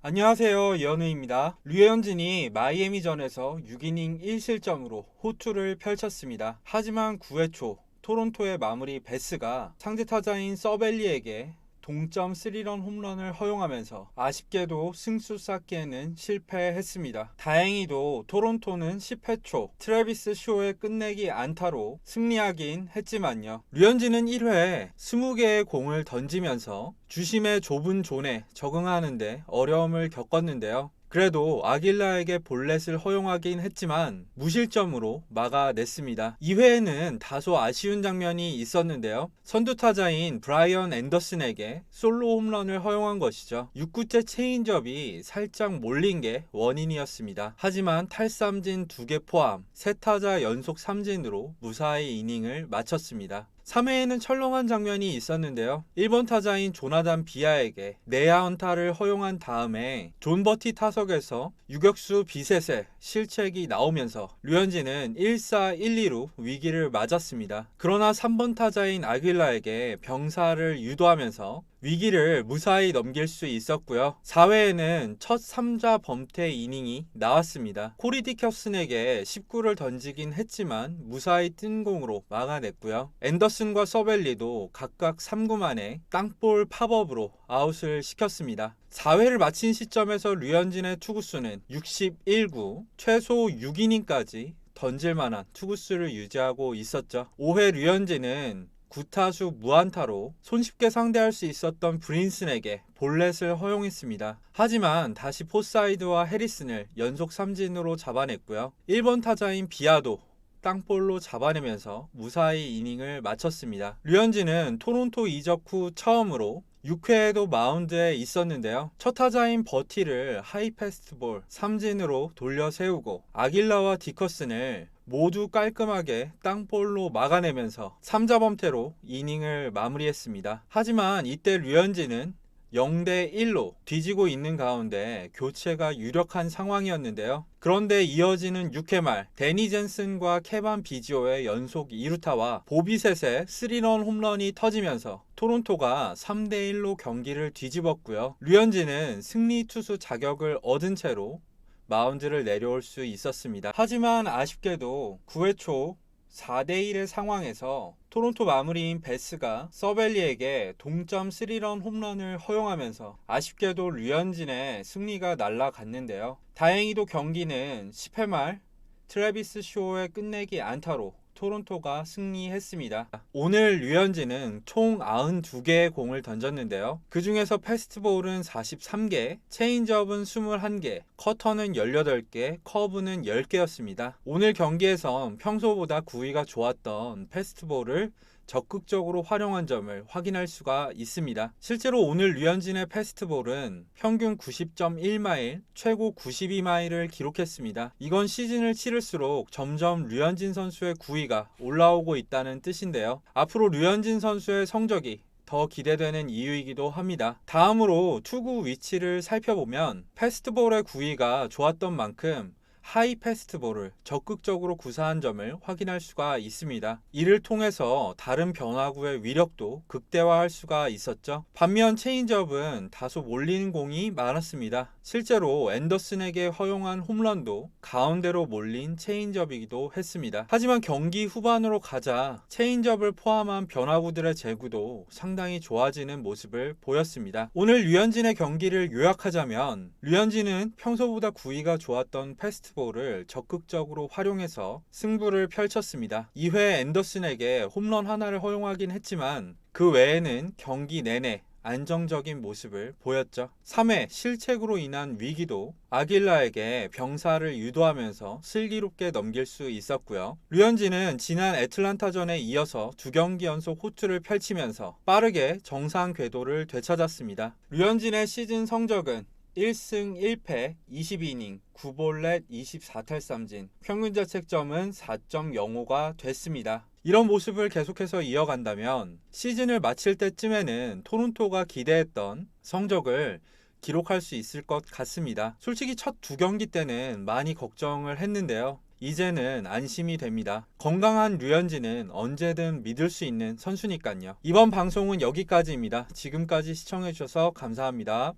안녕하세요. 이현우입니다. 류현진이 마이애미전에서 6이닝 1실점으로 호투를 펼쳤습니다. 하지만 9회 초 토론토의 마무리 베스가 상대 타자인 서벨리에게 동점 3런 홈런을 허용하면서 아쉽게도 승수 쌓기에는 실패했습니다. 다행히도 토론토는 10회 초 트래비스 쇼의 끝내기 안타로 승리하긴 했지만요. 류현진은 1회에 20개의 공을 던지면서 주심의 좁은 존에 적응하는데 어려움을 겪었는데요. 그래도 아길라에게 볼넷을 허용하긴 했지만 무실점으로 막아냈습니다. 2회에는 다소 아쉬운 장면이 있었는데요. 선두타자인 브라이언 앤더슨에게 솔로 홈런을 허용한 것이죠. 6구째 체인지업이 살짝 몰린 게 원인이었습니다. 하지만 탈삼진 2개 포함 3타자 연속 삼진으로 무사히 이닝을 마쳤습니다. 3회에는 철렁한 장면이 있었는데요. 1번 타자인 조나단 비아에게 내야 안타를 허용한 다음에 존 버티 타석에서 유격수 비셋의 실책이 나오면서 류현진은 1사 1, 2루 위기를 맞았습니다. 그러나 3번 타자인 아길라에게 병사를 유도하면서 위기를 무사히 넘길 수 있었고요. 4회에는 첫 3자 범퇴 이닝이 나왔습니다. 코리 디켜슨에게 19를 던지긴 했지만 무사히 뜬 공으로 막아냈고요. 앤더슨과 서벨리도 각각 3구 만에 땅볼 팝업으로 아웃을 시켰습니다. 4회를 마친 시점에서 류현진의 투구수는 61구, 최소 6이닝까지 던질만한 투구수를 유지하고 있었죠. 5회 류현진은 9타수 무안타로 손쉽게 상대할 수 있었던 브린슨에게 볼넷을 허용했습니다. 하지만 다시 포사이드와 해리슨을 연속 삼진으로 잡아냈고요. 1번 타자인 비아도 땅볼로 잡아내면서 무사히 이닝을 마쳤습니다. 류현진은 토론토 이적 후 처음으로 6회에도 마운드에 있었는데요. 첫 타자인 버티를 하이 패스트볼 삼진으로 돌려 세우고 아길라와 디커슨을 모두 깔끔하게 땅볼로 막아내면서 3자 범퇴로 이닝을 마무리했습니다. 하지만 이때 류현진은 0대 1로 뒤지고 있는 가운데 교체가 유력한 상황이었는데요. 그런데 이어지는 6회 말 데니 젠슨과 케반 비지오의 연속 2루타와 보비셋의 3런 홈런이 터지면서 토론토가 3대 1로 경기를 뒤집었고요. 류현진은 승리 투수 자격을 얻은 채로 마운드를 내려올 수 있었습니다. 하지만 아쉽게도 9회 초 4대1의 상황에서 토론토 마무리인 베스가 서벨리에게 동점 3런 홈런을 허용하면서 아쉽게도 류현진의 승리가 날아갔는데요. 다행히도 경기는 10회 말 트래비스 쇼의 끝내기 안타로 토론토가 승리했습니다. 오늘 류현진은 총 92개의 공을 던졌는데요. 그 중에서 패스트볼은 43개, 체인지업은 21개, 커터는 18개, 커브는 10개였습니다. 오늘 경기에선 평소보다 구위가 좋았던 패스트볼을 적극적으로 활용한 점을 확인할 수가 있습니다. 실제로 오늘 류현진의 패스트볼은 평균 90.1마일, 최고 92마일을 기록했습니다. 이건 시즌을 치를수록 점점 류현진 선수의 구위가 올라오고 있다는 뜻인데요. 앞으로 류현진 선수의 성적이 더 기대되는 이유이기도 합니다. 다음으로 투구 위치를 살펴보면 패스트볼의 구위가 좋았던 만큼 하이 패스트볼을 적극적으로 구사한 점을 확인할 수가 있습니다. 이를 통해서 다른 변화구의 위력도 극대화할 수가 있었죠. 반면 체인지업은 다소 몰리는 공이 많았습니다. 실제로 앤더슨에게 허용한 홈런도 가운데로 몰린 체인지업이기도 했습니다. 하지만 경기 후반으로 가자 체인지업을 포함한 변화구들의 제구도 상당히 좋아지는 모습을 보였습니다. 오늘 류현진의 경기를 요약하자면 류현진은 평소보다 구위가 좋았던 패스트볼을 적극적으로 활용해서 승부를 펼쳤습니다. 2회 앤더슨에게 홈런 하나를 허용하긴 했지만 그 외에는 경기 내내 안정적인 모습을 보였죠. 3회 실책으로 인한 위기도 아길라에게 병사를 유도하면서 슬기롭게 넘길 수 있었고요. 류현진은 지난 애틀란타전에 이어서 2경기 연속 호투를 펼치면서 빠르게 정상 궤도를 되찾았습니다. 류현진의 시즌 성적은 1승 1패 22이닝 9볼넷 24탈삼진 평균 자책점은 4.05가 됐습니다. 이런 모습을 계속해서 이어간다면 시즌을 마칠 때쯤에는 토론토가 기대했던 성적을 기록할 수 있을 것 같습니다. 솔직히 첫 2경기 때는 많이 걱정을 했는데요. 이제는 안심이 됩니다. 건강한 류현진은 언제든 믿을 수 있는 선수니까요. 이번 방송은 여기까지입니다. 지금까지 시청해주셔서 감사합니다.